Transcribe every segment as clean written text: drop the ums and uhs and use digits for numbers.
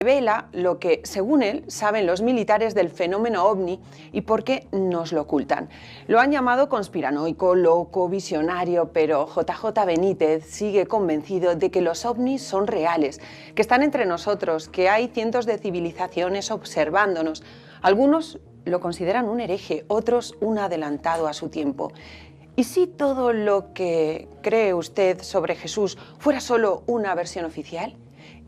Revela lo que, según él, saben los militares del fenómeno ovni y por qué nos lo ocultan. Lo han llamado conspiranoico, loco, visionario, pero JJ Benítez sigue convencido de que los ovnis son reales, que están entre nosotros, que hay cientos de civilizaciones observándonos. Algunos lo consideran un hereje, otros un adelantado a su tiempo. ¿Y si todo lo que cree usted sobre Jesús fuera solo una versión oficial?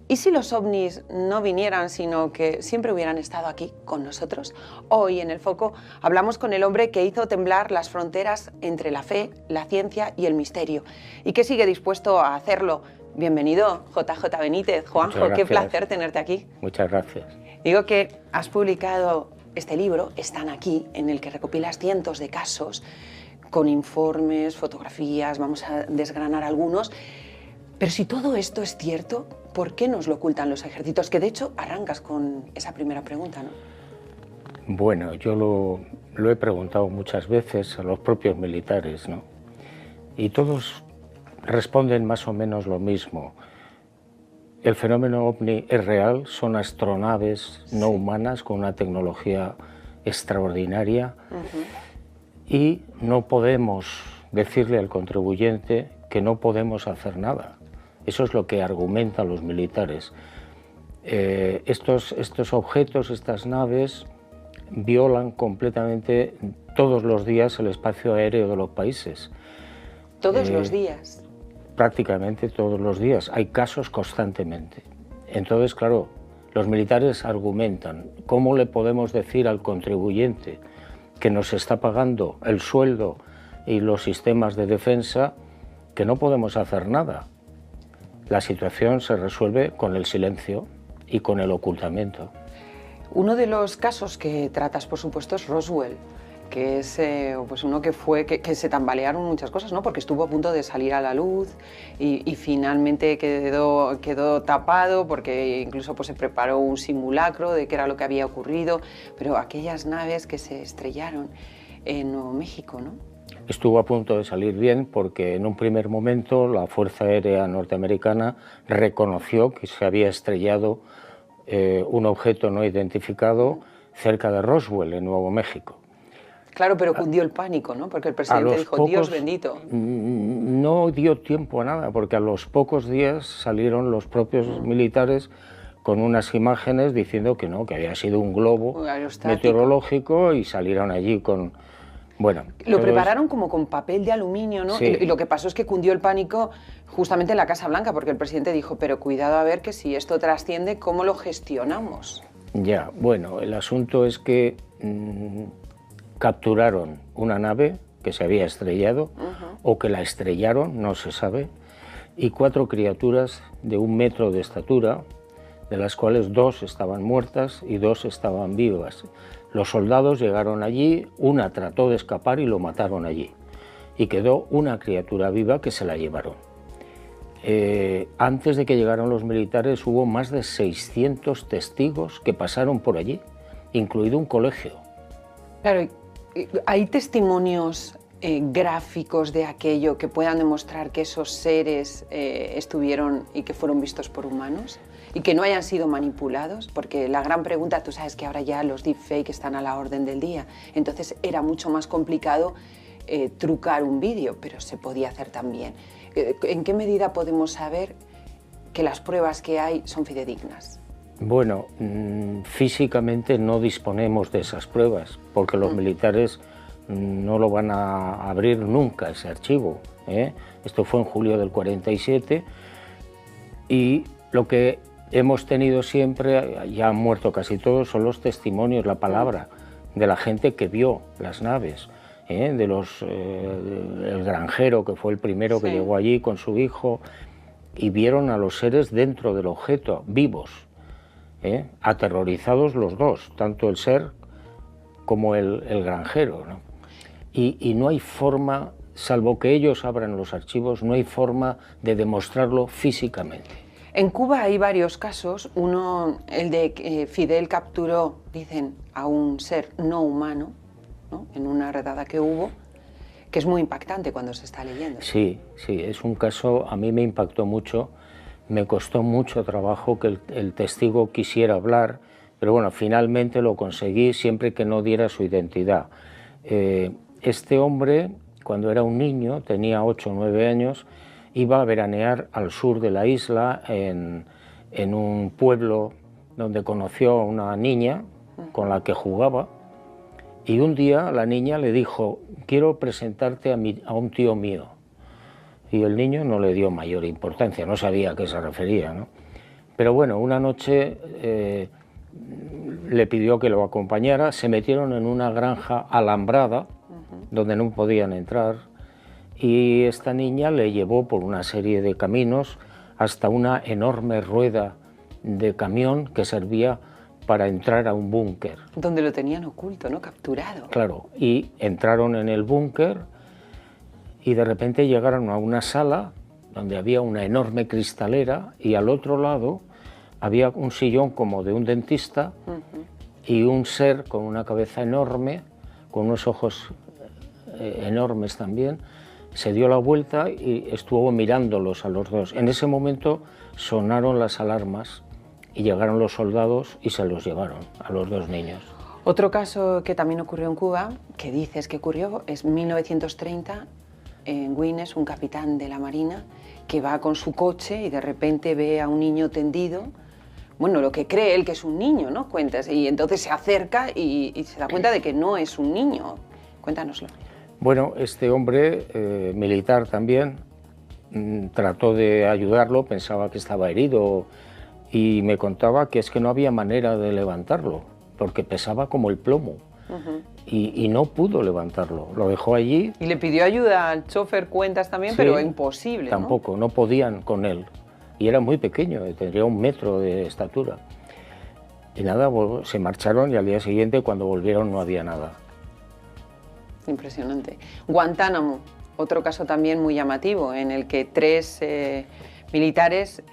¿Y si los ovnis no vinieran, sino que siempre hubieran estado aquí con nosotros? Hoy en El Foco hablamos con el hombre que hizo temblar las fronteras entre la fe, la ciencia y el misterio, y que sigue dispuesto a hacerlo. Bienvenido, JJ Benítez. Juanjo, qué placer tenerte aquí. Muchas gracias. Digo que has publicado este libro, Están aquí, en el que recopilas cientos de casos, con informes, fotografías, vamos a desgranar algunos. Pero si todo esto es cierto, ¿por qué nos lo ocultan los ejércitos? Que de hecho arrancas con esa primera pregunta, ¿no? Bueno, yo lo he preguntado muchas veces a los propios militares, ¿no? Y todos responden más o menos lo mismo. El fenómeno ovni es real, son astronaves no humanas con una tecnología extraordinaria y no podemos decirle al contribuyente que no podemos hacer nada. Eso es lo que argumentan los militares. Estos objetos, estas naves, violan completamente todos los días el espacio aéreo de los países. ¿Todos los días? Prácticamente todos los días. Hay casos constantemente. Entonces, claro, los militares argumentan, ¿cómo le podemos decir al contribuyente que nos está pagando el sueldo y los sistemas de defensa que no podemos hacer nada? La situación se resuelve con el silencio y con el ocultamiento. Uno de los casos que tratas, por supuesto, es Roswell, que es pues uno que se tambalearon muchas cosas, ¿no? Porque estuvo a punto de salir a la luz y finalmente quedó tapado porque incluso pues, se preparó un simulacro de qué era lo que había ocurrido, pero aquellas naves que se estrellaron en Nuevo México, ¿no? Estuvo a punto de salir bien porque en un primer momento la Fuerza Aérea Norteamericana reconoció que se había estrellado un objeto no identificado cerca de Roswell, en Nuevo México. Claro, pero cundió el pánico, ¿no? Porque el presidente dijo, Dios bendito. No dio tiempo a nada, porque a los pocos días salieron los propios militares con unas imágenes diciendo que no, que había sido un globo meteorológico y salieron allí con... Bueno, lo prepararon como con papel de aluminio, ¿no? Sí. Y lo que pasó es que cundió el pánico justamente en la Casa Blanca, porque el presidente dijo, pero cuidado a ver que si esto trasciende, ¿cómo lo gestionamos? Ya, bueno, el asunto es que capturaron una nave que se había estrellado o que la estrellaron, no se sabe, y 4 criaturas de 1 metro de estatura, de las cuales 2 estaban muertas y 2 estaban vivas. Los soldados llegaron allí, una trató de escapar y lo mataron allí. Y quedó una criatura viva que se la llevaron. Antes de que llegaran los militares hubo más de 600 testigos que pasaron por allí, incluido un colegio. Claro, ¿hay testimonios gráficos de aquello que puedan demostrar que esos seres estuvieron y que fueron vistos por humanos? Y que no hayan sido manipulados, porque la gran pregunta, tú sabes que ahora ya los deepfake están a la orden del día, entonces era mucho más complicado trucar un vídeo, pero se podía hacer también. ¿En qué medida podemos saber que las pruebas que hay son fidedignas? Bueno, físicamente no disponemos de esas pruebas, porque los militares no lo van a abrir nunca, ese archivo, ¿eh? Esto fue en julio del 47 y lo que hemos tenido siempre, ya han muerto casi todos, son los testimonios, la palabra de la gente que vio las naves, el granjero que fue el primero que llegó allí con su hijo y vieron a los seres dentro del objeto, vivos, aterrorizados los dos, tanto el ser como el granjero, ¿no? Y no hay forma, salvo que ellos abran los archivos, no hay forma de demostrarlo físicamente. En Cuba hay varios casos, uno, el de que Fidel capturó, dicen, a un ser no humano, ¿no? En una redada que hubo, que es muy impactante cuando se está leyendo. Sí, sí, es un caso, a mí me impactó mucho, Me costó mucho trabajo que el testigo quisiera hablar, pero bueno, finalmente lo conseguí siempre que no diera su identidad. Este hombre, cuando era un niño, tenía 8 o 9 años, iba a veranear al sur de la isla, en un pueblo donde conoció a una niña con la que jugaba, y un día la niña le dijo: quiero presentarte a un tío mío. Y el niño no le dio mayor importancia, no sabía a qué se refería, ¿no? Pero bueno, una noche le pidió que lo acompañara, se metieron en una granja alambrada, donde no podían entrar, y esta niña le llevó por una serie de caminos hasta una enorme rueda de camión que servía para entrar a un búnker. Donde lo tenían oculto, ¿no? Capturado. Claro, y entraron en el búnker y de repente llegaron a una sala donde había una enorme cristalera y al otro lado había un sillón como de un dentista y un ser con una cabeza enorme, con unos ojos enormes también, se dio la vuelta y estuvo mirándolos a los dos. En ese momento sonaron las alarmas y llegaron los soldados y se los llevaron a los dos niños. Otro caso que también ocurrió en Cuba, que dices que ocurrió, es 1930, en Güines, un capitán de la Marina que va con su coche y de repente ve a un niño tendido, bueno, lo que cree él que es un niño, ¿no? Cuentas, y entonces se acerca y se da cuenta de que no es un niño. Cuéntanoslo. Bueno, este hombre, militar también, trató de ayudarlo, pensaba que estaba herido y me contaba que es que no había manera de levantarlo, porque pesaba como el plomo. Y no pudo levantarlo, lo dejó allí. Y le pidió ayuda al chofer, cuentas también, sí, pero imposible, tampoco, no podían con él. Y era muy pequeño, tendría 1 metro de estatura. Y nada, se marcharon y al día siguiente, cuando volvieron, no había nada. Impresionante. Guantánamo, otro caso también muy llamativo, en el que 3 militares,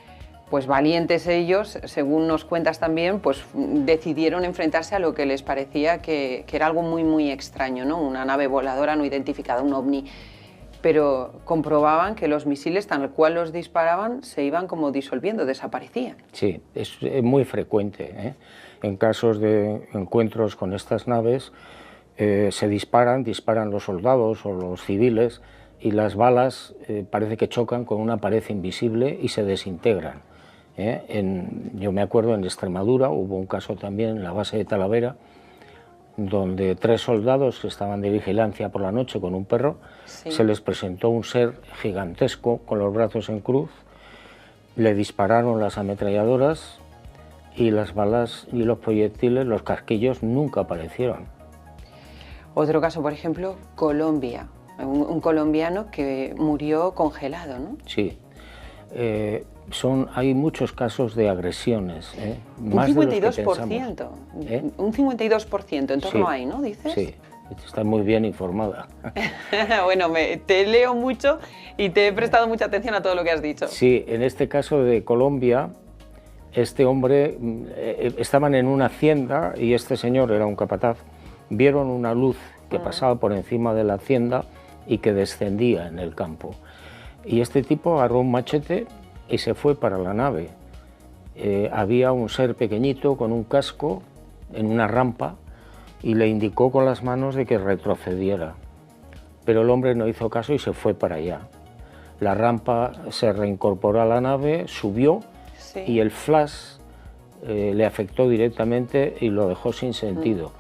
pues valientes ellos, según nos cuentas también, pues decidieron enfrentarse a lo que les parecía que era algo muy, muy extraño, ¿no? Una nave voladora no identificada, un ovni. Pero comprobaban que los misiles, tal cual los disparaban, se iban como disolviendo, desaparecían. Sí, es muy frecuente, ¿eh? En casos de encuentros con estas naves, se disparan los soldados o los civiles y las balas parece que chocan con una pared invisible y se desintegran. Yo me acuerdo en Extremadura, hubo un caso también en la base de Talavera, donde 3 soldados que estaban de vigilancia por la noche con un perro, sí, se les presentó un ser gigantesco con los brazos en cruz, le dispararon las ametralladoras y las balas y los proyectiles, los casquillos, nunca aparecieron. Otro caso, por ejemplo, Colombia, un colombiano que murió congelado, ¿no? Sí. Hay muchos casos de agresiones, más un 52%, un 52% en torno ahí, ¿no? Dices. Sí, estás muy bien informada. Bueno, te leo mucho y te he prestado mucha atención a todo lo que has dicho. Sí, en este caso de Colombia, este hombre, estaban en una hacienda y este señor era un capataz, vieron una luz que pasaba por encima de la hacienda y que descendía en el campo. Y este tipo agarró un machete y se fue para la nave. Había un ser pequeñito con un casco en una rampa y le indicó con las manos de que retrocediera. Pero el hombre no hizo caso y se fue para allá. La rampa se reincorporó a la nave, subió, sí, y el flash le afectó directamente y lo dejó sin sentido.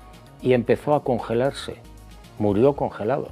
Y empezó a congelarse, murió congelado.